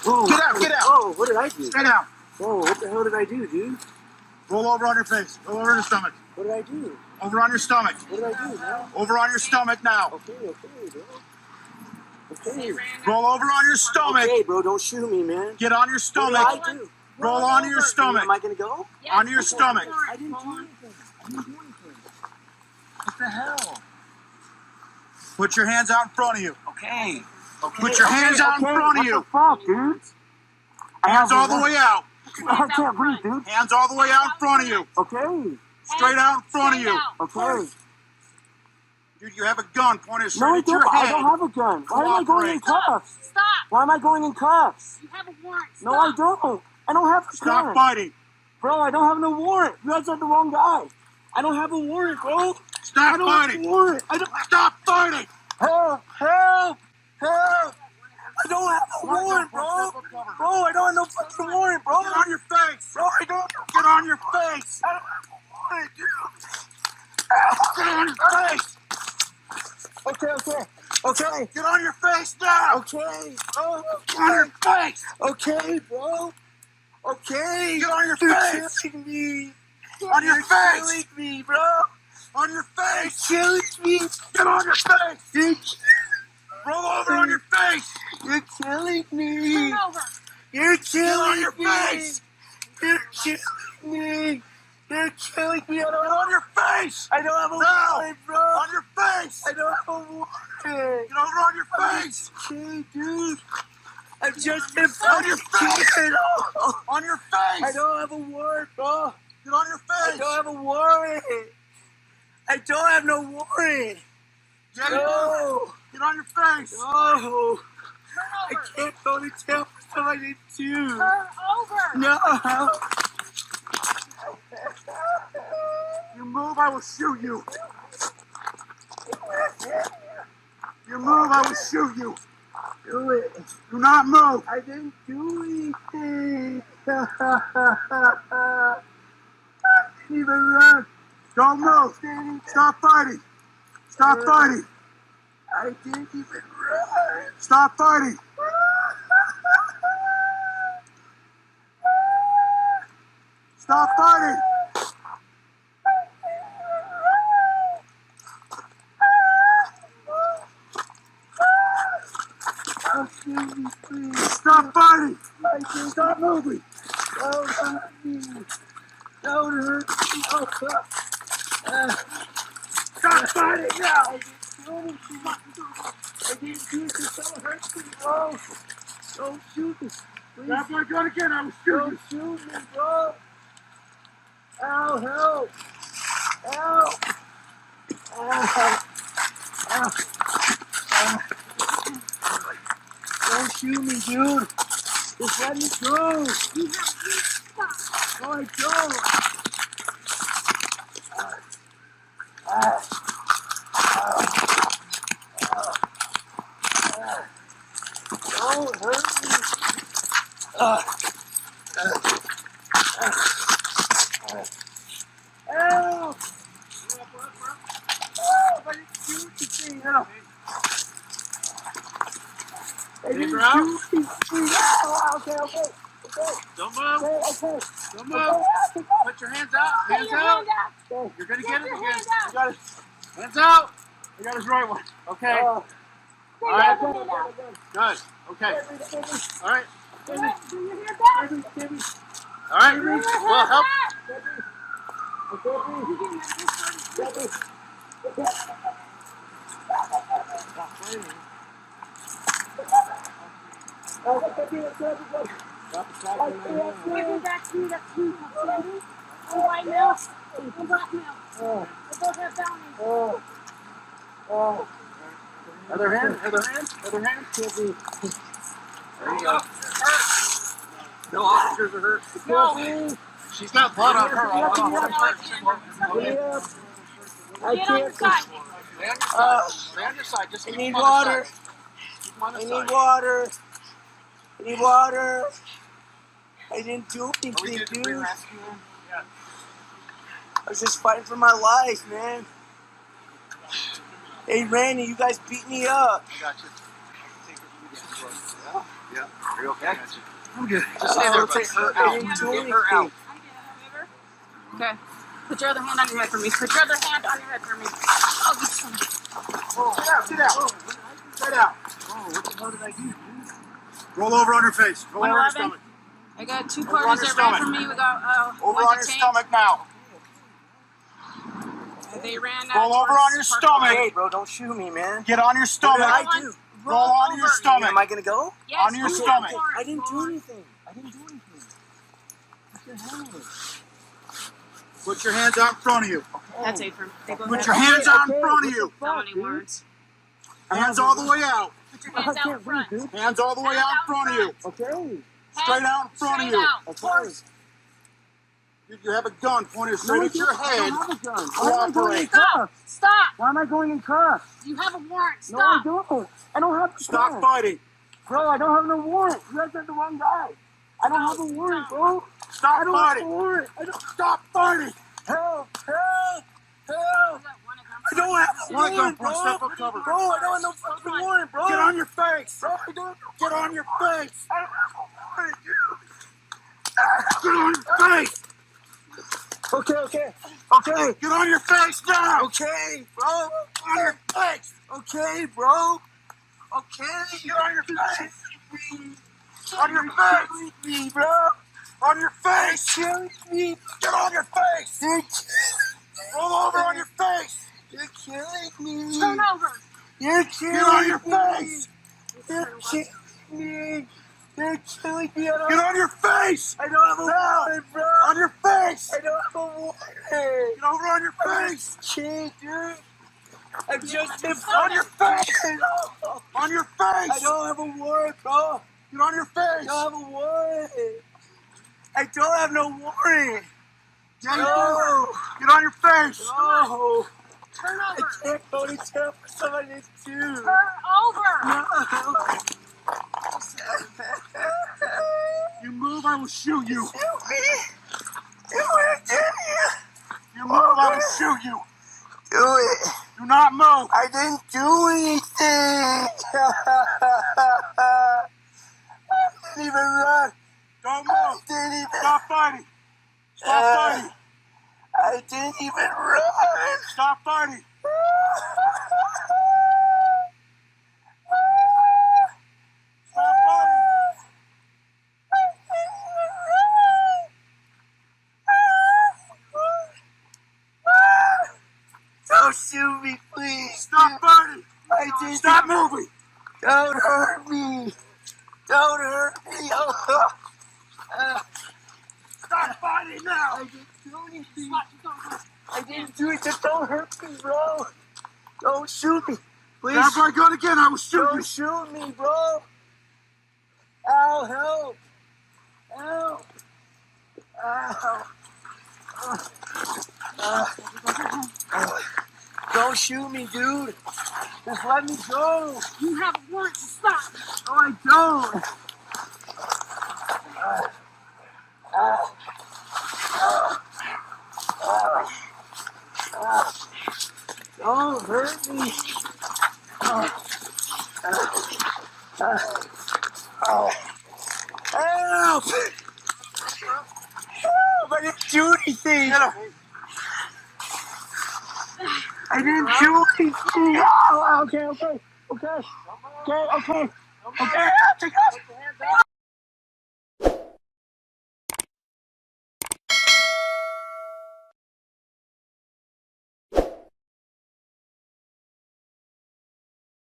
Whoa, Get out, get out. Whoa, what did I do? Stay down. Whoa, what the hell did I do, dude? Roll over on your face. Roll over on your stomach. What did I do? Over on your stomach. What did I do, man? Over on your stomach now. Okay, bro. Okay. Roll over on your stomach. Okay, bro, don't shoot me, man. Get on your stomach. What did I do? Roll onto your stomach. Am I gonna go? Yes, Onto your stomach. I didn't do anything. What the hell? Put your hands out in front of you. Okay. Put your hands out in front of you. What the fuck, dude? Hands all the way out. I can't breathe, dude. Hands all the way out in front of you. Okay. Straight out in front of you. Okay. Dude, you have a gun pointed No, straight I at your don't. I head. don't have a gun. Why am I going in cuffs? Stop. Why am I going in cuffs? You have a warrant. No, I don't. I don't have a Stop gun. fighting. Bro, I don't have no warrant. You guys are the wrong guy. I don't have a warrant, bro. Stop I don't have fighting. a warrant. I don't. Stop fighting. Help! Help! Help! I don't have a warrant, bro. Bro, I don't have no fucking warrant, bro. Get on your face. Bro, I don't. Get on your face. I don't have a warrant, dude. Get on your face. Okay. Get on your face now. Okay, bro. Get on your face. Okay, bro. Okay. Get on your You're face. killing me. On your You're face. killing me, bro. On your face. Killing me. Get on your face. You're, Roll over on your face. you're killing me. Turn over. You're Get killing on your me. face. You're killing me. You're killing me. Get on your face. I don't have a No. warrant, bro. On your face. I don't have a warrant. Get over on your face. Okay, dude. I've just been On your fucking face. killed. On your face. I don't have a warrant, bro. Get on your I face. don't have a warrant. I don't have no warrant. Get No. Get on your face. No. Turn I over. can't go to jail for something I didn't do. Turn over. No. You move, I will shoot you. You move, I will shoot you. Do it. Do not move. I didn't do anything. I didn't even run. Don't move. Stop fighting. Stop fighting. I didn't even run. Stop fighting. Stop fighting. Oh, please, please. Stop fighting. I just Stop moving. don't hurt me. Don't hurt me. Oh, fuck. Stop fighting now. I didn't do anything. I didn't do it. Don't hurt me, bro. Don't shoot me. Please. Grab my gun again, I will shoot Don't you. shoot me, bro. Ow, help. Help. Ow. Ow. Don't shoot me, dude. Just let me go. No, I don't. Don't hurt me. Help! Help! I didn't do anything. Help! I didn't do anything. Okay. Don't move. Okay. Don't move. Put your hands out. Put Hands your out. hand up. You're going to Put get it your again. hand You out. got it. Hands out. I got his right one. Okay. Put your right. hand out. Good. Okay. All right. Do it. Do your hand back. All right. Do your hand Well, help. back. You can use this one. Give it back to you. That's you. One white male, one black male. They both have bounties. Other hand. Other hand. Other hand. There you go. No officers are hurt. No. She's got blood on her. I Get on your side. Stay on your side. Just I keep need him on the water. side. Keep him on the I side. need water. I need water. I didn't do Are we anything, good? Did we dude. rescue him? Yeah. I was just fighting for my life, man. Hey, Randy, you guys beat me up. I got you. Yeah. Are you okay? I'm good. Just stay there, buddy. Get her out. Okay. Put your other hand on your head for me. Put your other hand on your head for me. Oh, this one. Sit out. Sit out. What the hell did I do? Roll over on your face. Roll over on your 111. stomach. I got two Over on parties your that ran stomach. from me. We got Over one on your detained. stomach now. They ran. Roll over on your stomach. Hey, bro, don't shoot me, man. Get on your stomach. What did I do? Roll onto your stomach. Am I gonna go? Yes, on your you have stomach. warrants, I didn't do Lord. anything. I didn't do anything. What the hell? Put your hands out in front of you. That's it for me. Go Put ahead. your hands out in front of you. How many words? Hands all the way out. Put your hands out front. Hands all the way out in front of you. Okay. Straight out in front of Straight you. out. Horse. You have a gun pointed straight at your I head. don't have a gun. Why am I going in Stop. cuffs? Stop. Why am I going in cuffs? You have a warrant. No, I Stop. don't. I don't have a Stop gun. fighting. Bro, I don't have no warrant. You guys got the wrong guy. I don't have a warrant, bro. Stop I don't have a fighting. warrant. I don't. Stop fighting. Help! Help! Help! I don't have a warrant, bro. Step up, cover. Bro, I don't have no fucking warrant, bro. Get on your face. Bro, I don't. Get on your face. I don't have a warrant, dude. Get on your face. Okay. Get on your face now. Okay, bro. On your face. Okay, bro. Okay. Get on your face. On your face. Me, bro. On your face. Kill me. Get on your face. You're Roll over on your face. killing me. Turn over. You're Get killing on your me. face. You're killing me. You're killing me. Get on your face. I don't have a warrant, bro. On your face. I don't have a warrant. Get over on your face. Kid, dude. I just been On your face. On your I face. don't have a warrant, bro. Get on your I face. don't have a warrant. I don't have no warrant. Yeah, you No. do. Get on your face. No. Turn I over. can't go to jail for somebody to do. Turn over. You move, I will shoot you. Shoot me. You want to do You move, I will shoot you. Do it. Do not move. I didn't do anything. I didn't even run. Don't I move. didn't even. Stop fighting. Stop fighting. I didn't even run. Stop fighting. Stop fighting. Don't shoot me, please. Stop fighting. I didn't. Stop moving. Don't hurt me. Don't hurt me. Stop fighting now. I didn't do anything. I didn't do it. Just don't hurt me, bro. Don't shoot me. Please. Grab my gun again, I will shoot you. Don't shoot me, bro. Ow, help. Help. Ow. Don't shoot me, dude. Just let me go. You have a warrant to stop. No, I don't. Don't hurt me. Help! Help! I didn't do anything. I didn't do anything. Oh, okay. Okay. Take off.